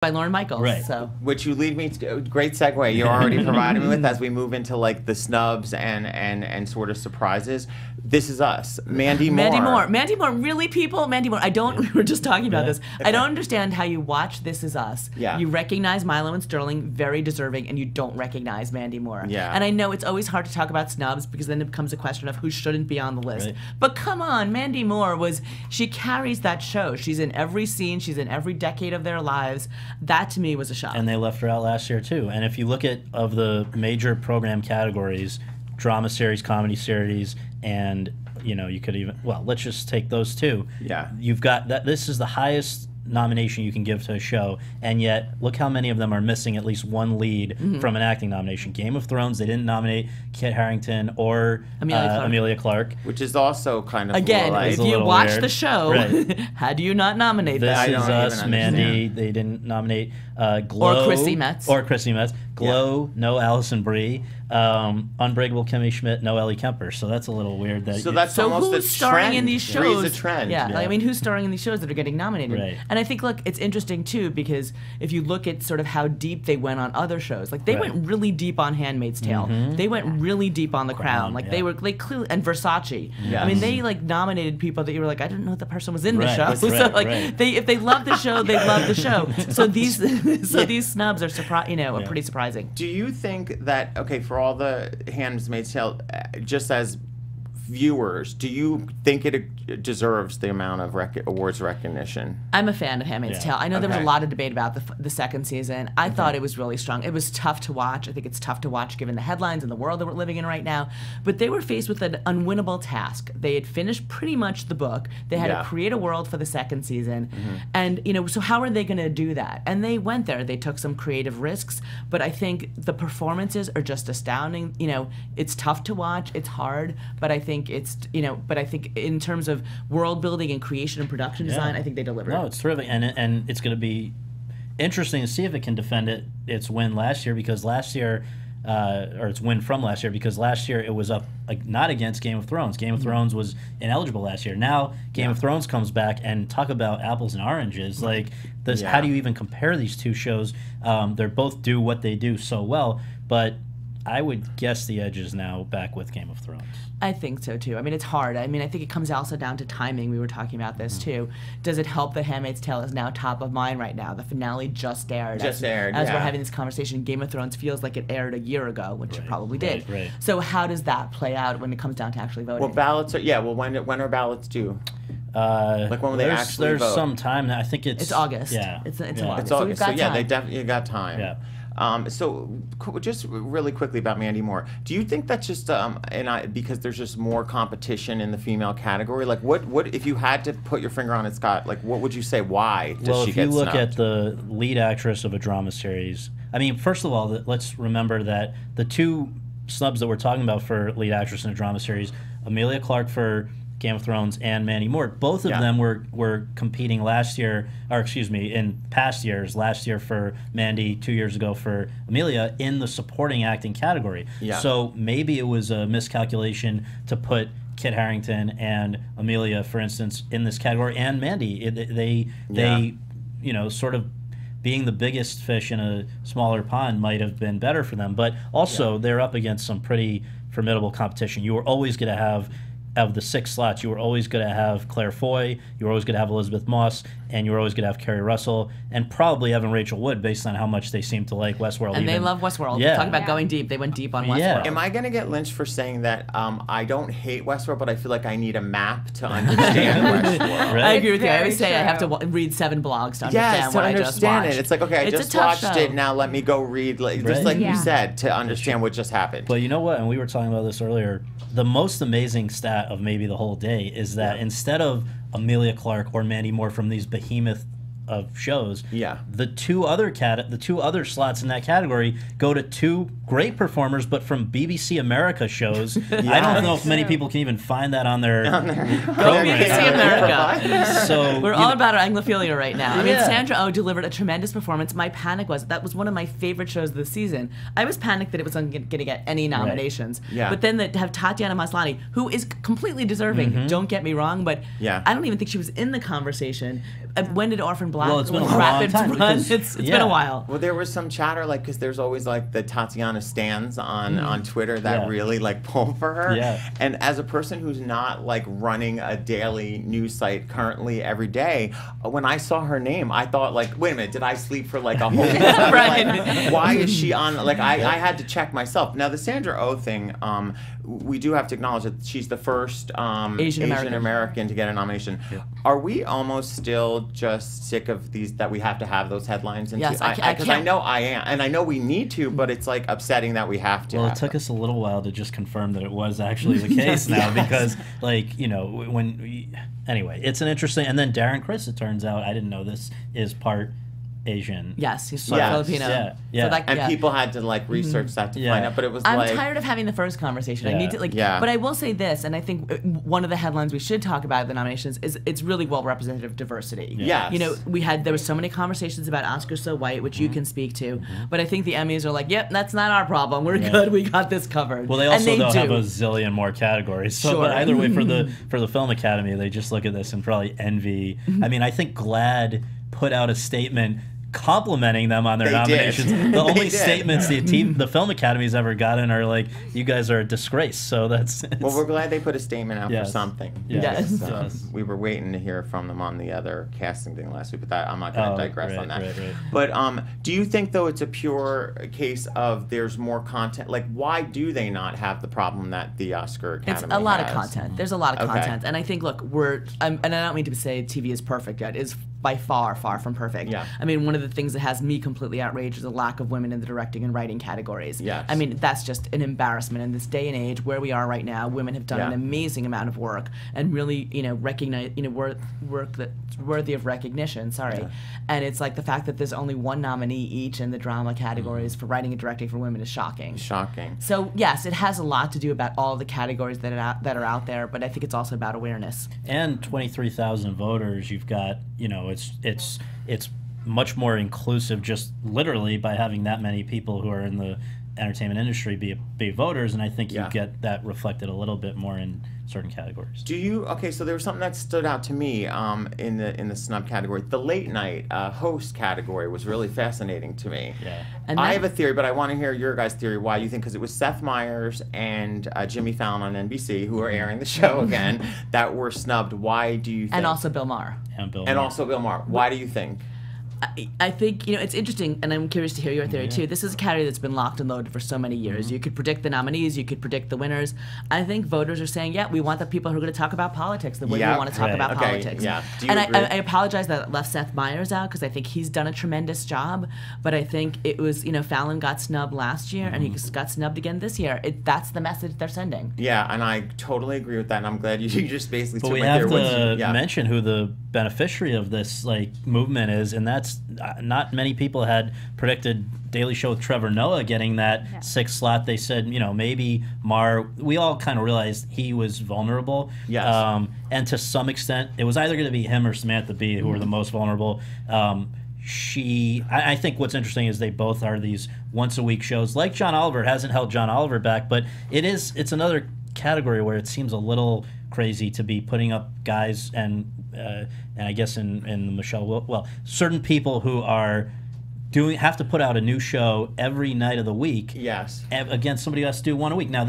by Lauren Michaels. Right. So. Which you lead me to, great segue you're already providing me with as we move into like the snubs and sort of surprises. This Is Us. Mandy Moore. Mandy Moore, really, people? Mandy Moore. we were just talking about this. I don't understand how you watch This Is Us. Yeah. You recognize Milo and Sterling, very deserving, and you don't recognize Mandy Moore. Yeah. And I know it's always hard to talk about snubs because then it becomes a question of who shouldn't be on the list. Right. But come on, Mandy Moore she carries that show. She's in every scene. She's in every decade of their lives. That to me was a shock. And they left her out last year too. And if you look at of the major program categories, drama series, comedy series, and you could even let's just take those two. Yeah. You've got that. This is the highest nomination you can give to a show, and yet look how many of them are missing at least one lead from an acting nomination. Game of Thrones, they didn't nominate Kit Harington or Amelia Clark. Which is also kind of again, if you watch the show, right. How do you not nominate This that? Is Us, Mandy. They didn't nominate Glow or Chrissy Metz. Glow, no Alison Brie. Unbreakable Kimmy Schmidt, no Ellie Kemper. So that's a little weird. Almost who's starring trend. in these shows? Three's a trend. Yeah, like, I mean, who's starring in these shows that are getting nominated? Right. And I think, look, it's interesting too because if you look at sort of how deep they went on other shows, like they went really deep on *Handmaid's Tale*. They went really deep on *The Crown*. Like they clearly, and Versace. Yes. I mean, they like nominated people that you were like, I didn't know the person was in the show. Right, So like, if they love the show, they love the show. So these these snubs are pretty surprising. Do you think that for all the *Handmaid's Tale*, just as viewers, do you think it deserves the amount of awards recognition? I'm a fan of *Handmaid's Tale*. I know there was a lot of debate about the second season. I thought it was really strong. It was tough to watch. I think it's tough to watch given the headlines and the world that we're living in right now. But they were faced with an unwinnable task. They had finished pretty much the book. They had to create a world for the second season. And, so how are they going to do that? And they went there. They took some creative risks. But I think the performances are just astounding. It's tough to watch. It's hard. But I think in terms of world building and creation and production design, I think they delivered. No, it's terrific, and it's going to be interesting to see if it can defend its win last year because last year, or its win from last year because last year it was up not against Game of Thrones. Game of Thrones was ineligible last year. Now Game of Thrones comes back and talk about apples and oranges. Like this, how do you even compare these two shows? They both do what they do so well, but I would guess the edge is now back with Game of Thrones. I think so too. I mean, it's hard. I mean, I think it comes also down to timing. We were talking about this too. Does it help that *Handmaid's Tale* is now top of mind right now? The finale just aired. As we're having this conversation, Game of Thrones feels like it aired a year ago, which it probably did. Right. So how does that play out when it comes down to actually voting? Well, ballots are when are ballots due? Like when will they actually vote? There's some time now. I think it's August. Yeah, it's August. August. So we've got time. they definitely got time. Yeah. So just really quickly about Mandy Moore, do you think that's just because there's just more competition in the female category? Like what if you had to put your finger on it, Scott? Like what would you say? Why does she get snubbed? Well, if you look at the lead actress of a drama series, I mean, first of all, let's remember that the two snubs that we're talking about for lead actress in a drama series, Amelia Clark for Game of Thrones and Mandy Moore, both of them were competing last year, or excuse me, in past years, last year for Mandy, 2 years ago for Amelia, in the supporting acting category. Yeah. So maybe it was a miscalculation to put Kit Harington and Amelia, for instance, in this category, and Mandy. They sort of being the biggest fish in a smaller pond might have been better for them. But also, they're up against some pretty formidable competition. You were always going to have, of the 6 slots, you were always going to have Claire Foy, you were always going to have Elizabeth Moss, and you were always going to have Kerry Russell, and probably Evan Rachel Wood, based on how much they seem to like Westworld. And they love Westworld. Yeah. Talk about going deep. They went deep on Westworld. Am I going to get lynched for saying that I don't hate Westworld, but I feel like I need a map to understand Westworld? Right? I agree with you. I always say I have to read 7 blogs to understand what I just watched. It's like, okay, I just watched it, now let me go read, just like you said, to understand what just happened. But you know what, and we were talking about this earlier, the most amazing stat of maybe the whole day is that instead of Amelia Clark or Mandy Moore from these behemoth of shows, the two other slots in that category go to 2 great performers, but from BBC America shows. I don't know if many people can even find that on their program. BBC America. So we're all about our Anglophilia right now. I mean, Sandra Oh delivered a tremendous performance. My panic was that was one of my favorite shows of the season. I was panicked that it was going to get any nominations. But then to have Tatiana Maslany, who is completely deserving. Don't get me wrong, but I don't even think she was in the conversation. When did Orphan Black Black. Well, it's been a long rapid time run. because- It's yeah. been a while. Well, there was some chatter, like, because there's always, like, the Tatiana stans on Twitter that Yeah. really, like, pull for her. Yeah. And as a person who's not, like, running a daily news site currently every day, when I saw her name, I thought, like, wait a minute, did I sleep for, like, a whole week? Right. Like, why is she on? Like, I had to check myself. Now, the Sandra Oh thing, we do have to acknowledge that she's the first Asian American to get a nomination. Yeah. Are we almost still just sick of these, that we have to have those headlines? Yes, Because I know I am, and I know we need to, but it's like upsetting that we have to. Well, it took us a little while to just confirm that it was actually the case now, because, like, you know, anyway, it's an interesting. And then Darren Criss, it turns out, I didn't know this, is part Asian. Yes, he's Yes. Filipino. Yeah, yeah. So, like, And yeah. people had to, like, research that to Yeah. find out, but it was I'm like... tired of having the first conversation. I Yeah. need to, like, Yeah. but I will say this, and I think one of the headlines we should talk about at the nominations is it's really well representative diversity. Yes. You know, there was so many conversations about Oscar So White, which you can speak to, but I think the Emmys are like, yep, that's not our problem. We're good. We got this covered. Well, they And also do. have a zillion more categories. So, Sure. but either way, for the Film Academy, they just look at this and probably envy. I mean, I think GLAAD put out a statement complimenting them on their They nominations. did. The only They did. statements the Film Academy's ever gotten are like, "You guys are a disgrace." So that's. Well, we're glad they put a statement out Yes. for something. Yes. Yes. Yes. We were waiting to hear from them on the other casting thing last week, but that I'm not going Oh, to digress right, on that. right. But do you think, though, it's a pure case of there's more content? Like, why do they not have the problem that the Oscar Academy It's a lot has? of content. There's a lot of Okay. content, and I think, look, and I don't mean to say TV is perfect yet. It's by far from perfect. Yeah. I mean, one of the things that has me completely outraged is the lack of women in the directing and writing categories. Yes. I mean, that's just an embarrassment in this day and age where we are right now. Women have done Yeah. an amazing amount of work and really, recognize, work that's worthy of recognition. Sorry. Yeah. And it's like the fact that there's only one nominee each in the drama categories for writing and directing for women is shocking. Shocking. So yes, it has a lot to do about all the categories that are out there, but I think it's also about awareness. And 23,000 voters. You've got, it's much more inclusive just literally by having that many people who are in the entertainment industry be voters, and I think you Yeah. get that reflected a little bit more in certain categories. Okay, so there was something that stood out to me in the snub category. The late night host category was really fascinating to me. Yeah. And I that- have a theory, but I want to hear your guys' theory why you think, because it was Seth Meyers and Jimmy Fallon on NBC, who are airing the show again, that were snubbed. Why do you think? And also Bill Maher. And Bill And Maher. also Bill Maher. Why do you think? I think, it's interesting, and I'm curious to hear your theory too. This is a category that's been locked and loaded for so many years. You could predict the nominees, you could predict the winners. I think voters are saying, yeah, we want the people who are going to talk about politics the way Yeah, we want to talk right. about Okay, politics. yeah. Do you And agree? I apologize that it left Seth Meyers out because I think he's done a tremendous job, but I think it was, Fallon got snubbed last year and he got snubbed again this year. That's the message they're sending. Yeah, and I totally agree with that, and I'm glad you just basically But took we my have theory. to mention who the beneficiary of this movement is, and that's not many people had predicted Daily Show with Trevor Noah getting that sixth slot. They said, maybe Maher. We all kind of realized he was vulnerable. Yes. And to some extent, it was either going to be him or Samantha Bee who were the most vulnerable. I think what's interesting is they both are these once-a-week shows. Like John Oliver, hasn't held John Oliver back, but it's another category where it seems a little crazy to be putting up guys and I guess in the Michelle, certain people who are have to put out a new show every night of the week. Yes. Against somebody who has to do one a week. Now